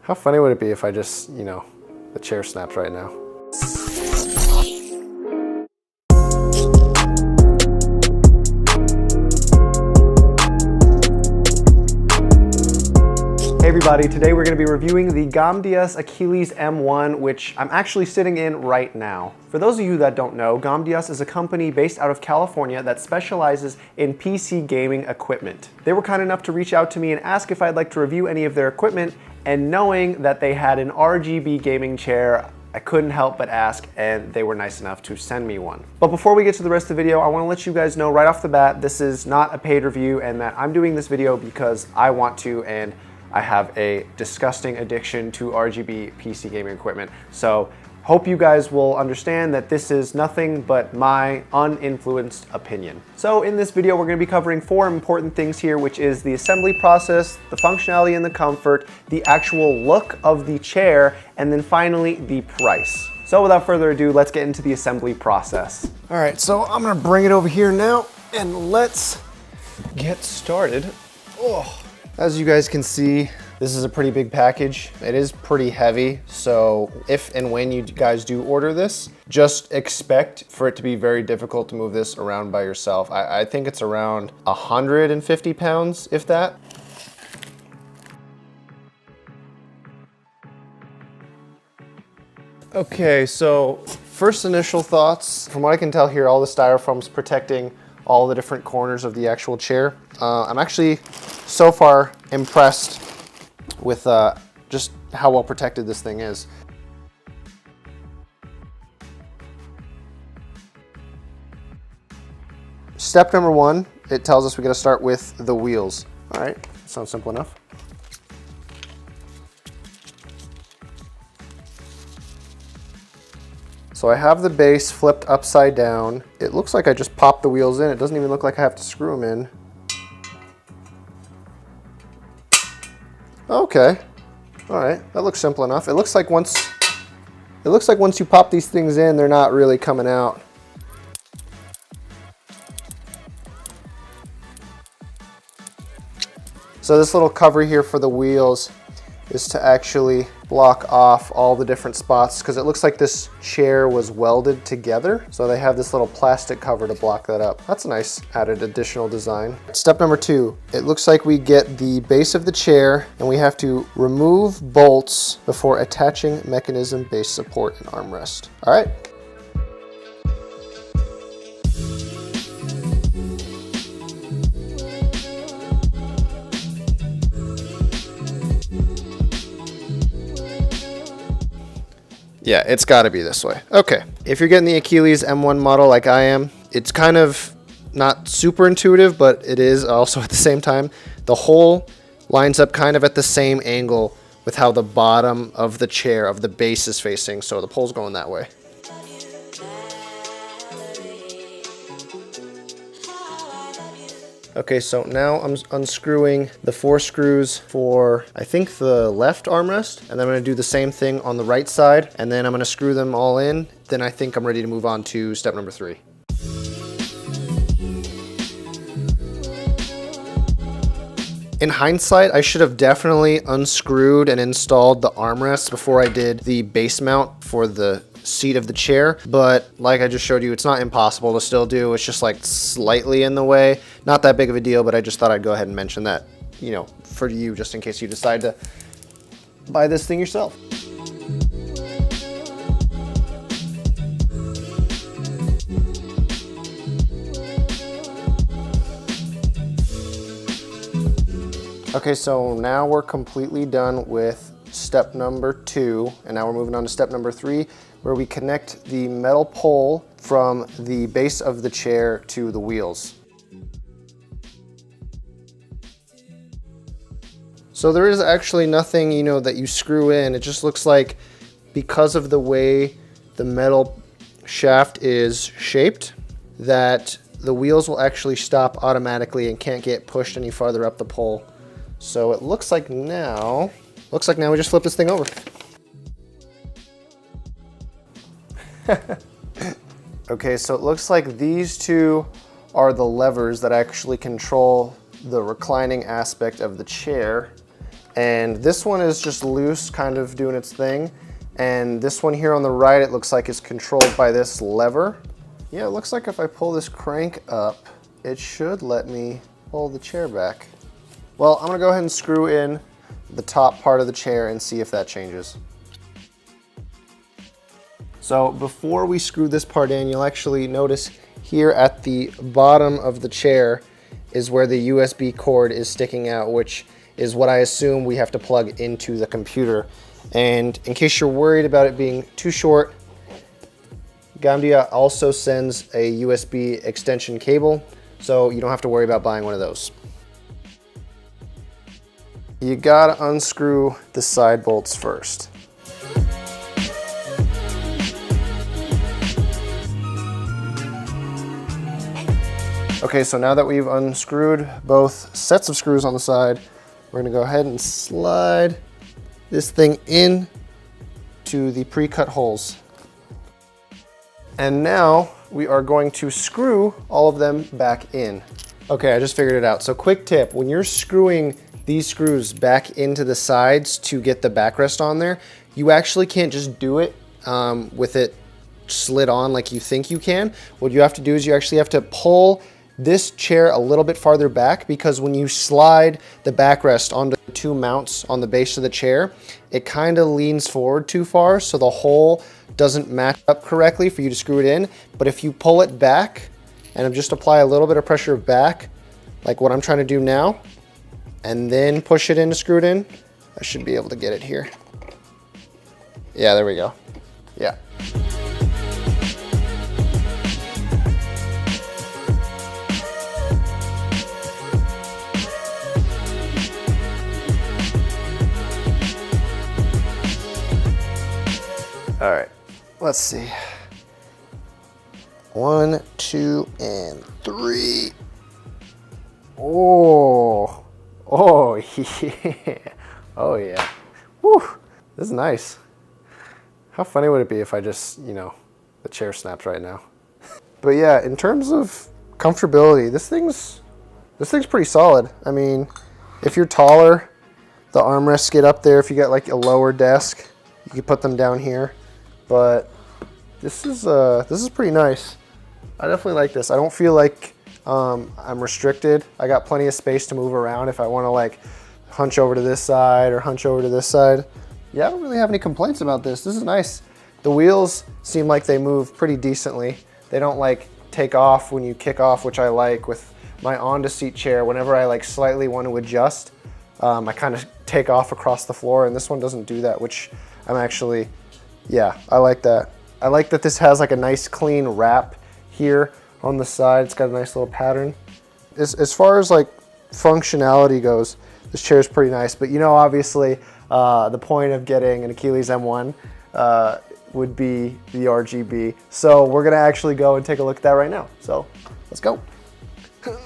How funny would it be if I just, you know, the chair snaps right now? Hey everybody, today we're going to be reviewing the GAMDIAS Achilles M1, which I'm actually sitting in right now. For those of you that don't know, GAMDIAS is a company based out of California that specializes in PC gaming equipment. They were kind enough to reach out to me and ask if I'd like to review any of their equipment, and knowing that they had an RGB gaming chair, I couldn't help but ask, and they were nice enough to send me one. But before we get to the rest of the video, I want to let you guys know right off the bat, this is not a paid review, and that I'm doing this video because I want to, and I have a disgusting addiction to RGB PC gaming equipment. So hope you guys will understand that this is nothing but my uninfluenced opinion. So in this video, we're going to be covering 4 important things here, which is the assembly process, the functionality and the comfort, the actual look of the chair, and then finally the price. So without further ado, let's get into the assembly process. All right, so I'm going to bring it over here now and let's get started. Oh. As you guys can see, this is a pretty big package. It is pretty heavy, so if and when you guys do order this, just expect for it to be very difficult to move this around by yourself. I think it's around 150 pounds, if that. Okay, so first initial thoughts. From what I can tell here, all the styrofoam's protecting all the different corners of the actual chair. I'm actually so far impressed with just how well protected this thing is. Step number 1, it tells us we gotta start with the wheels. All right, sounds simple enough. So I have the base flipped upside down. It looks like I just popped the wheels in. It doesn't even look like I have to screw them in. Okay, all right, that looks simple enough. It looks like once you pop these things in, they're not really coming out. So this little cover here for the wheels is to actually block off all the different spots, because it looks like this chair was welded together. So they have this little plastic cover to block that up. That's a nice added additional design. Step number 2, it looks like we get the base of the chair and we have to remove bolts before attaching mechanism, base support, and armrest. All right. Yeah, it's gotta be this way. Okay, if you're getting the Achilles M1 model like I am, it's kind of not super intuitive, but it is also at the same time. The hole lines up kind of at the same angle with how the bottom of the chair, of the base, is facing, so the pole's going that way. Okay, so now I'm unscrewing the 4 screws for, I think, the left armrest, and then I'm gonna do the same thing on the right side, and then I'm gonna screw them all in. Then I think I'm ready to move on to step number 3. In hindsight, I should have definitely unscrewed and installed the armrests before I did the base mount for the seat of the chair, but like I just showed you, it's not impossible to still do. It's just like slightly in the way. Not that big of a deal, but I just thought I'd go ahead and mention that, you know, for you, just in case you decide to buy this thing yourself. Okay, so now we're completely done with step number 2, and now we're moving on to step number 3, where we connect the metal pole from the base of the chair to the wheels. So there is actually nothing, you know, that you screw in. It just looks like, because of the way the metal shaft is shaped, that the wheels will actually stop automatically and can't get pushed any farther up the pole. So it looks like now we just flip this thing over. Okay, so it looks like these 2 are the levers that actually control the reclining aspect of the chair. And this one is just loose, kind of doing its thing. And this one here on the right, it looks like it's controlled by this lever. Yeah, it looks like if I pull this crank up, it should let me pull the chair back. Well, I'm gonna go ahead and screw in the top part of the chair and see if that changes. So before we screw this part in, you'll actually notice here at the bottom of the chair is where the USB cord is sticking out, which is what I assume we have to plug into the computer. And in case you're worried about it being too short, GAMDIA also sends a USB extension cable, so you don't have to worry about buying one of those. You gotta unscrew the side bolts first. Okay, so now that we've unscrewed both sets of screws on the side, we're gonna go ahead and slide this thing in to the pre-cut holes. And now we are going to screw all of them back in. Okay, I just figured it out. So quick tip, when you're screwing these screws back into the sides to get the backrest on there, you actually can't just do it with it slid on like you think you can. What you have to do is you actually have to pull this chair a little bit farther back, because when you slide the backrest onto the two mounts on the base of the chair, it kind of leans forward too far, so the hole doesn't match up correctly for you to screw it in. But if you pull it back and just apply a little bit of pressure back, like what I'm trying to do now, and then push it in to screw it in, I should be able to get it here. Yeah, there we go. Yeah. All right, let's see. 1, 2, and 3. Oh, oh yeah, oh yeah. Woo, this is nice. How funny would it be if I just, you know, the chair snaps right now. But yeah, in terms of comfortability, this thing's pretty solid. I mean, if you're taller, the armrests get up there. If you got like a lower desk, you can put them down here. But this is pretty nice. I definitely like this. I don't feel like I'm restricted. I got plenty of space to move around if I want to like hunch over to this side or hunch over to this side. Yeah, I don't really have any complaints about this. This is nice. The wheels seem like they move pretty decently. They don't like take off when you kick off, which I like with my on-to-seat chair. Whenever I like slightly want to adjust, I kind of take off across the floor, and this one doesn't do that, which I'm actually, yeah, I like that. I like that this has like a nice clean wrap here on the side. It's got a nice little pattern. As far as like functionality goes, this chair is pretty nice, but you know, obviously the point of getting an Achilles M1 would be the RGB. So we're gonna actually go and take a look at that right now. So let's go. Okay.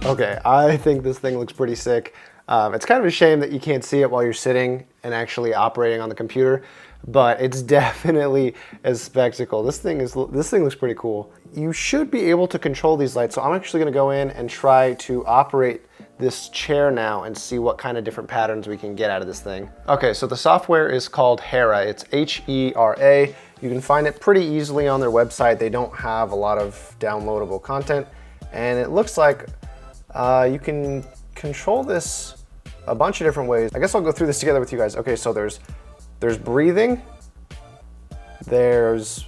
Okay, I think this thing looks pretty sick. It's kind of a shame that you can't see it while you're sitting and actually operating on the computer, but it's definitely a spectacle. This thing looks pretty cool. You should be able to control these lights, so I'm actually gonna go in and try to operate this chair now and see what kind of different patterns we can get out of this thing. Okay, so the software is called Hera. It's H-E-R-A. You can find it pretty easily on their website. They don't have a lot of downloadable content, and it looks like you can control this a bunch of different ways. I guess I'll go through this together with you guys. Okay, so there's breathing, there's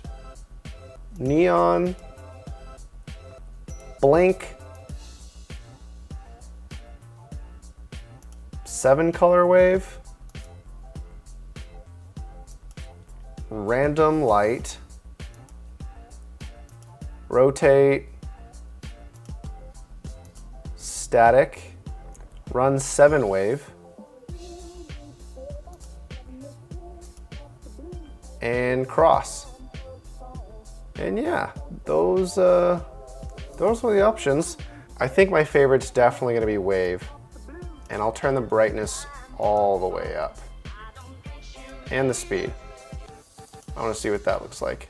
neon, blink, 7 color wave, random light, rotate, static, run 7 wave, and cross. And yeah, those were the options. I think my favorite's definitely gonna be wave, and I'll turn the brightness all the way up, and the speed. I wanna see what that looks like.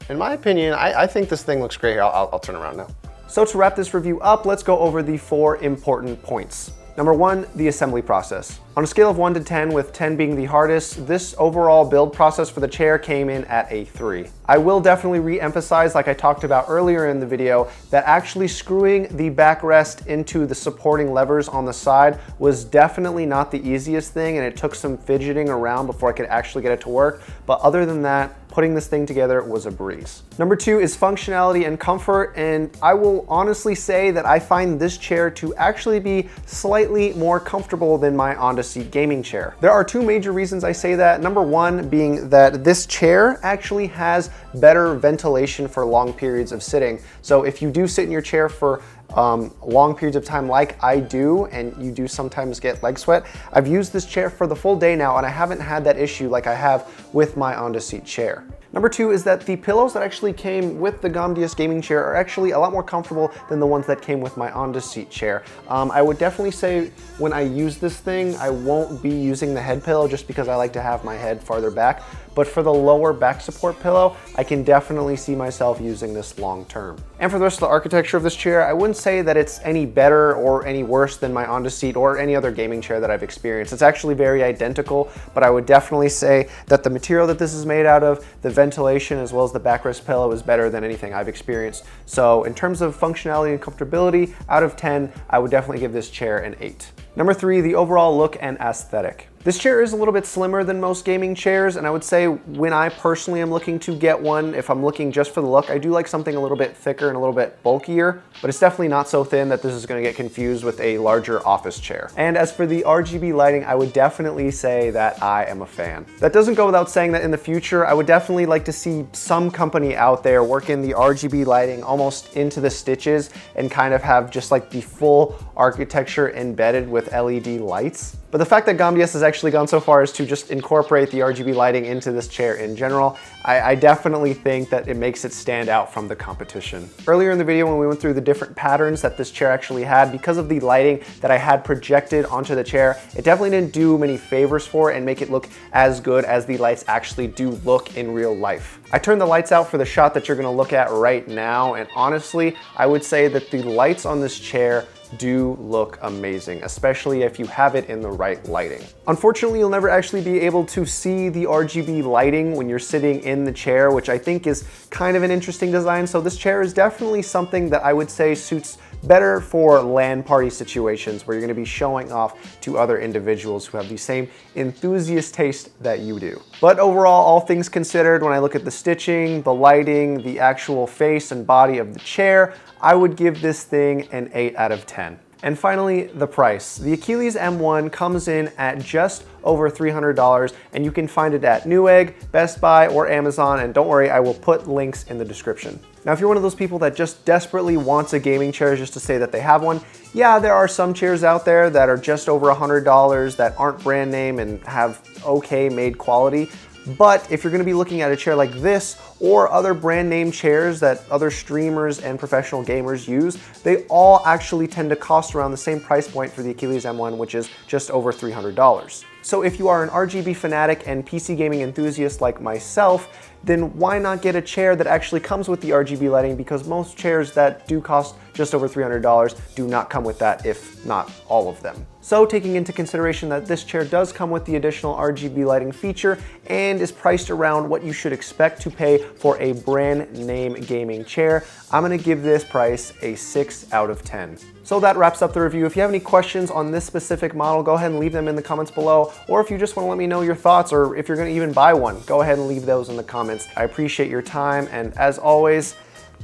in my opinion, I think this thing looks great here. I'll turn around now. So to wrap this review up, let's go over the 4 important points. Number 1, the assembly process. On a scale of 1 to 10, with 10 being the hardest, this overall build process for the chair came in at a 3. I will definitely re-emphasize, like I talked about earlier in the video, that actually screwing the backrest into the supporting levers on the side was definitely not the easiest thing, and it took some fidgeting around before I could actually get it to work. But other than that, putting this thing together was a breeze. Number 2 is functionality and comfort, and I will honestly say that I find this chair to actually be slightly more comfortable than my on-the-seat gaming chair. There are 2 major reasons I say that. Number 1 being that this chair actually has better ventilation for long periods of sitting. So if you do sit in your chair for long periods of time like I do, and you do sometimes get leg sweat, I've used this chair for the full day now and I haven't had that issue like I have with my on-the-seat chair. Number 2 is that the pillows that actually came with the GAMDIAS gaming chair are actually a lot more comfortable than the ones that came with my on-the-seat chair. I would definitely say when I use this thing, I won't be using the head pillow just because I like to have my head farther back. But for the lower back support pillow, I can definitely see myself using this long term. And for the rest of the architecture of this chair, I wouldn't say that it's any better or any worse than my on-the-seat or any other gaming chair that I've experienced. It's actually very identical, but I would definitely say that the material that this is made out of, the ventilation, as well as the backrest pillow is better than anything I've experienced. So in terms of functionality and comfortability, out of 10, I would definitely give this chair an 8. Number 3, the overall look and aesthetic. This chair is a little bit slimmer than most gaming chairs, and I would say when I personally am looking to get one, if I'm looking just for the look, I do like something a little bit thicker and a little bit bulkier, but it's definitely not so thin that this is going to get confused with a larger office chair. And as for the RGB lighting, I would definitely say that I am a fan. That doesn't go without saying that in the future, I would definitely like to see some company out there work in the RGB lighting almost into the stitches and kind of have just like the full architecture embedded with LED lights. But the fact that GAMDIAS has actually gone so far as to just incorporate the RGB lighting into this chair in general, I definitely think that it makes it stand out from the competition. Earlier in the video when we went through the different patterns that this chair actually had, because of the lighting that I had projected onto the chair, it definitely didn't do many favors for it and make it look as good as the lights actually do look in real life. I turned the lights out for the shot that you're gonna look at right now, and honestly, I would say that the lights on this chair do look amazing, especially if you have it in the right lighting. Unfortunately, you'll never actually be able to see the RGB lighting when you're sitting in the chair, which I think is kind of an interesting design. So this chair is definitely something that I would say suits better for LAN party situations where you're going to be showing off to other individuals who have the same enthusiast taste that you do. But overall, all things considered, when I look at the stitching, the lighting, the actual face and body of the chair, I would give this thing an 8 out of 10. And finally, the price. The Achilles M1 comes in at just over $300, and you can find it at Newegg, Best Buy, or Amazon, and don't worry, I will put links in the description. Now, if you're one of those people that just desperately wants a gaming chair just to say that they have one, yeah, there are some chairs out there that are just over $100 that aren't brand name and have okay made quality. But if you're going to be looking at a chair like this or other brand name chairs that other streamers and professional gamers use, they all actually tend to cost around the same price point for the Achilles M1, which is just over $300. So if you are an RGB fanatic and PC gaming enthusiast like myself, then why not get a chair that actually comes with the RGB lighting, because most chairs that do cost just over $300 do not come with that, if not all of them. So taking into consideration that this chair does come with the additional RGB lighting feature and is priced around what you should expect to pay for a brand name gaming chair, I'm gonna give this price a 6 out of 10. So that wraps up the review. If you have any questions on this specific model, go ahead and leave them in the comments below. Or if you just want to let me know your thoughts, or if you're going to even buy one, go ahead and leave those in the comments. I appreciate your time, and as always,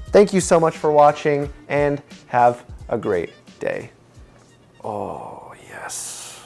thank you so much for watching, and have a great day. Oh, yes.